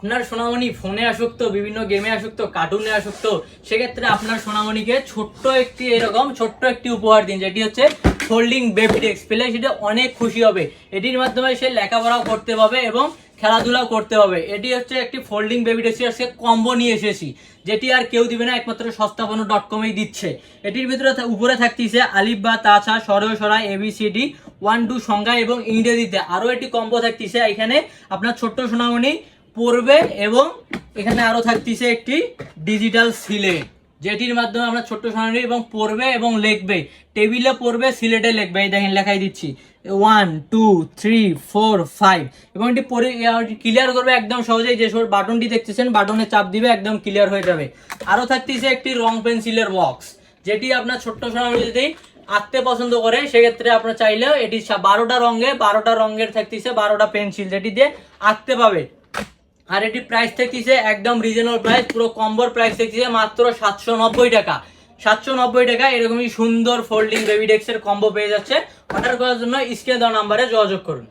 আপনার সোনামণি ফোনে আসক্ত, বিভিন্ন গেমে আসক্ত, কার্টুনে আসক্ত, সেক্ষেত্রে আপনার সোনামণিকে ছোট্ট একটি উপহার দিন, যেটি হচ্ছে ফোল্ডিং বেবি ডেস্ক। পেলে সেটা অনেক খুশি হবে। এটির মাধ্যমে সে লেখাপড়াও করতে পারবে এবং খেলাধুলাও করতে হবে। এটি হচ্ছে একটি ফোল্ডিং বেবি ডেস্কের আজকে কম্বো নিয়ে এসেছি, যেটি আর কেউ দিবে না, একমাত্র সস্তাপন্ন.com-এই দিচ্ছে। এটির ভিতরে উপরে থাকতেছে আলিফ বা তাছা, সরয় ABCD 1 2 সংখ্যা এবং ইংরেজিতে। আরও একটি কম্বো থাকতেছে, এখানে আপনার ছোট্ট সোনামণি পড়বে এবং এখানে আরো থাকতেছে একটি ডিজিটাল সিলেট, যেটির মাধ্যমে আমরা ছোট্ট সোনামণি এবং পড়বে এবং লিখবে। টেবিলে পড়বে, সিলেটে লিখবে। এই দেখেন লেখাই দিচ্ছি 1 2 3 4 5 এবং এটি ক্লিয়ার করবে একদম সহজেই। যে বাটনটি দেখতেছেন, বাটনে চাপ দিবে, একদম ক্লিয়ার হয়ে যাবে। আরো থাকতেছে একটি রং পেন্সিলের বক্স, যেটি আপনার ছোট্ট সোনামণি যদি আঁকতে পছন্দ করে সেক্ষেত্রে আপনার চাইলেও এটি 12টা রঙের থাকতেছে 12টা পেন্সিল, যেটি দিয়ে আঁকতে পাবে। আর এটি প্রাইস থাকতেছে একদম রিজনেবল প্রাইস, পুরো কম্বোর প্রাইস থাকতেছে মাত্র 790 টাকা। 790 টাকা এরকমই সুন্দর ফোল্ডিং বেবি ডেস্কের কম্বো পেয়ে যাচ্ছে। অর্ডার করার জন্য স্ক্রিনে দেওয়া নাম্বারে যোগাযোগ করুন।